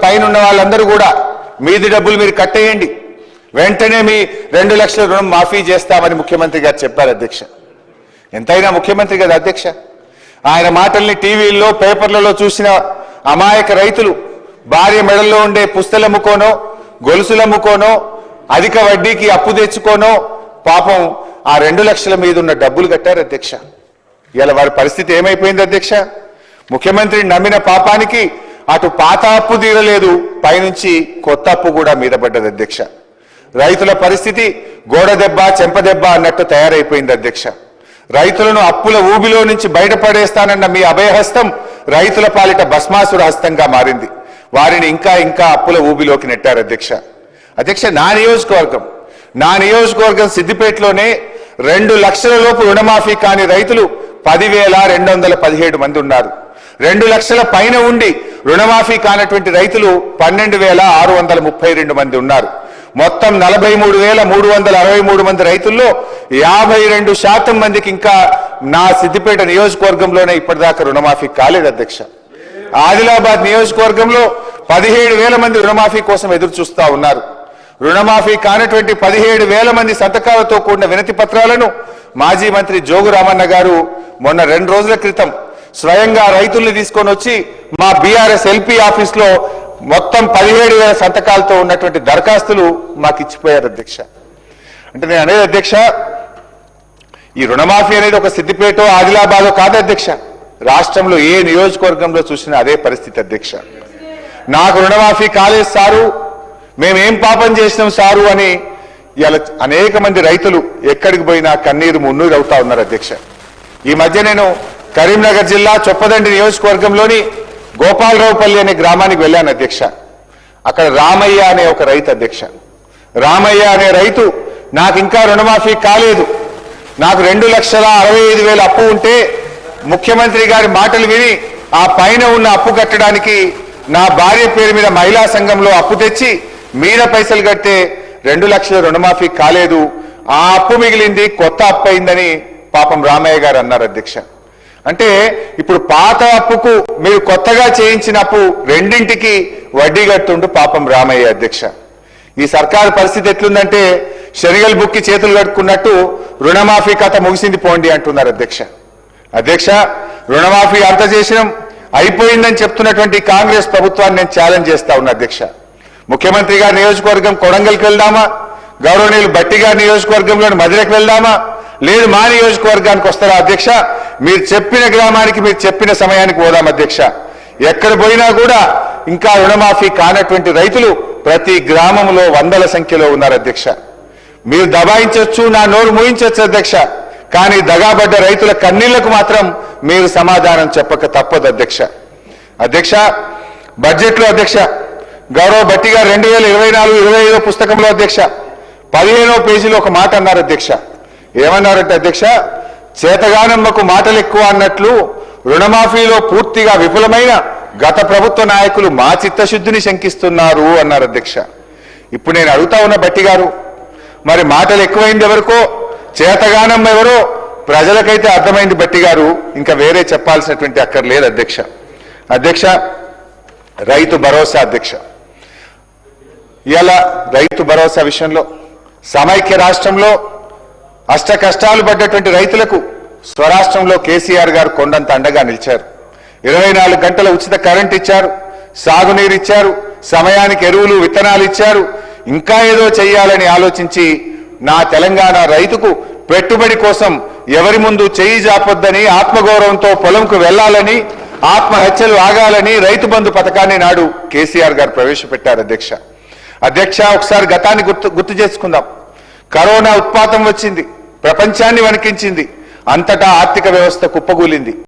పైన ఉన్న వాళ్ళందరూ కూడా మీది డబ్బులు మీరు కట్టేయండి, వెంటనే మీ 2 లక్షల రుణం మాఫీ చేస్తామని ముఖ్యమంత్రి గారు చెప్పారు అధ్యక్ష. ఎంతైనా ముఖ్యమంత్రి కదా అధ్యక్ష. ఆయన మాటల్ని టీవీల్లో పేపర్లలో చూసిన అమాయక రైతులు భార్య మెడల్లో ఉండే పుస్తలమ్ముకోనో గొలుసులమ్ముకోనో అధిక వడ్డీకి అప్పు తెచ్చుకోనో పాపం ఆ 2 లక్షల మీద ఉన్న డబ్బులు కట్టారు అధ్యక్ష. ఇలా వారి పరిస్థితి ఏమైపోయింది అధ్యక్ష? ముఖ్యమంత్రిని నమ్మిన పాపానికి అటు పాత అప్పు తీరలేదు, పైనుంచి కొత్త అప్పు కూడా మీద పడ్డది అధ్యక్ష. రైతుల పరిస్థితి గోడ దెబ్బ చెంపదెబ్బ అన్నట్టు తయారైపోయింది అధ్యక్ష. రైతులను అప్పుల ఊబిలో నుంచి బయటపడేస్తానన్న మీ అభయహస్తం రైతుల పాలిట భస్మాసుర హస్తంగా మారింది. వారిని ఇంకా ఇంకా అప్పుల ఊబిలోకి నెట్టారు అధ్యక్ష. అధ్యక్ష, నా నియోజకవర్గం సిద్దిపేటలోనే 2 లక్షల లోపు రుణమాఫీ కాని రైతులు 10,217 మంది ఉన్నారు. 2 లక్షల పైన ఉండి రుణమాఫీ కానటువంటి రైతులు 12,632 మంది ఉన్నారు. మొత్తం 43,363 మంది రైతుల్లో 52% మందికి ఇంకా నా సిద్దిపేట నియోజకవర్గంలోనే ఇప్పటిదాకా రుణమాఫీ కాలేదు అధ్యక్ష. ఆదిలాబాద్ నియోజకవర్గంలో 17,000 మంది రుణమాఫీ కోసం ఎదురు చూస్తా ఉన్నారు. రుణమాఫీ కానటువంటి 17,000 మంది సంతకాలతో కూడిన వినతి పత్రాలను మాజీ మంత్రి జోగు రామన్న గారు మొన్న 2 రోజుల క్రితం స్వయంగా రైతుల్ని తీసుకొని వచ్చి మా బీఆర్ఎస్ ఎల్పీ ఆఫీస్లో మొత్తం 17,000 సంతకాలతో ఉన్నటువంటి దరఖాస్తులు మాకు ఇచ్చిపోయారు అధ్యక్ష. అంటే నేను అనేది అధ్యక్ష, ఈ రుణమాఫీ అనేది ఒక సిద్దిపేట ఆదిలాబాద్ కాదు అధ్యక్ష. రాష్ట్రంలో ఏ నియోజకవర్గంలో చూసినా అదే పరిస్థితి అధ్యక్ష. నాకు రుణమాఫీ కాలేదు సారు, మేమేం పాపం చేసినాం సారు అని ఇలా అనేక మంది రైతులు ఎక్కడికి పోయినా కన్నీరు మున్నీరు అవుతా ఉన్నారు అధ్యక్ష. ఈ మధ్య నేను కరీంనగర్ జిల్లా చొప్పదండి నియోజకవర్గంలోని గోపాలరావుపల్లి అనే గ్రామానికి వెళ్ళాను అధ్యక్ష. అక్కడ రామయ్య అనే ఒక రైతు అధ్యక్ష. రామయ్య అనే రైతు నాకు ఇంకా రుణమాఫీ కాలేదు, నాకు 2,65,000 అప్పు ఉంటే ముఖ్యమంత్రి గారి మాటలు విని ఆ పైన ఉన్న అప్పు కట్టడానికి నా భార్య పేరు మీద మహిళా సంఘంలో అప్పు తెచ్చి మీద పైసలు కట్టే 2 లక్షల రుణమాఫీ కాలేదు, ఆ అప్పు మిగిలింది, కొత్త అప్పు అయిందని పాపం రామయ్య గారు అన్నారు అధ్యక్ష. అంటే ఇప్పుడు పాత అప్పుకు మీరు కొత్తగా చేయించిన అప్పు రెండింటికి వడ్డీ కట్టుండు పాపం రామయ్య అధ్యక్ష. ఈ సర్కారు పరిస్థితి ఎట్లుందంటే శనిగలు బుక్కి చేతులు కట్టుకున్నట్టు రుణమాఫీ కథ ముగిసింది పోండి అంటున్నారు అధ్యక్ష. అధ్యక్ష, రుణమాఫీ అంత చేసినాం అయిపోయిందని చెప్తున్నటువంటి కాంగ్రెస్ ప్రభుత్వాన్ని నేను ఛాలెంజ్ చేస్తా ఉన్నా అధ్యక్ష. ముఖ్యమంత్రి గారి నియోజకవర్గం కొడంగల్కి వెళ్దామా, గౌరవనీయులు బట్టి గారి నియోజకవర్గంలోని మధురకు వెళ్దామా, లేదు మా నియోజకవర్గానికి వస్తారా అధ్యక్ష? మీరు చెప్పిన గ్రామానికి మీరు చెప్పిన సమయానికి పోదాం అధ్యక్ష. ఎక్కడ పోయినా కూడా ఇంకా రుణమాఫీ కానటువంటి రైతులు ప్రతి గ్రామంలో వందల సంఖ్యలో ఉన్నారు అధ్యక్ష. మీరు దబాయించవచ్చు, నా నోరు మూయించవచ్చు అధ్యక్ష, కానీ దగాబడ్డ రైతుల కన్నీళ్లకు మాత్రం మీరు సమాధానం చెప్పక తప్పదు అధ్యక్ష. అధ్యక్ష, బడ్జెట్లో అధ్యక్ష గౌరవ బట్టి గారు 2024-25 పుస్తకంలో అధ్యక్ష 15వ పేజీలో ఒక మాట అన్నారు అధ్యక్ష. ఏమన్నారంటే అధ్యక్ష, చేతగానమ్మకు మాటలు ఎక్కువ అన్నట్లు రుణమాఫీలో పూర్తిగా విఫలమైన గత ప్రభుత్వ నాయకులు మా చిత్తశుద్ధిని శంకిస్తున్నారు అన్నారు అధ్యక్ష. ఇప్పుడు నేను అడుగుతా ఉన్న బట్టి గారు, మరి మాటలు ఎక్కువైంది ఎవరికో, చేతగానం ఎవరో ప్రజలకైతే అర్థమైంది బట్టి గారు, ఇంకా వేరే చెప్పాల్సినటువంటి అక్కర్లేదు అధ్యక్ష. అధ్యక్ష, రైతు భరోసా అధ్యక్ష, ఇలా రైతు భరోసా విషయంలో సమైక్య రాష్ట్రంలో అష్ట కష్టాలు పడ్డటువంటి రైతులకు స్వరాష్ట్రంలో కేసీఆర్ గారు కొండంత అండగా నిలిచారు. 24 గంటల ఉచిత కరెంట్ ఇచ్చారు, సాగునీరు ఇచ్చారు, సమయానికి ఎరువులు విత్తనాలు ఇచ్చారు. ఇంకా ఏదో చెయ్యాలని ఆలోచించి నా తెలంగాణ రైతుకు పెట్టుబడి కోసం ఎవరి ముందు చెయ్యి జాపొద్దని, ఆత్మగౌరవంతో పొలంకు వెళ్లాలని, ఆత్మహత్యలు ఆగాలని రైతు బంధు పథకాన్ని నాడు కేసీఆర్ గారు ప్రవేశపెట్టారు అధ్యక్ష. అధ్యక్ష, ఒకసారి గతాన్ని గుర్తు చేసుకుందాం. కరోనా ఉత్పాతం వచ్చింది, ప్రపంచాన్ని వణికించింది, అంతటా ఆర్థిక వ్యవస్థ కుప్పగూలింది.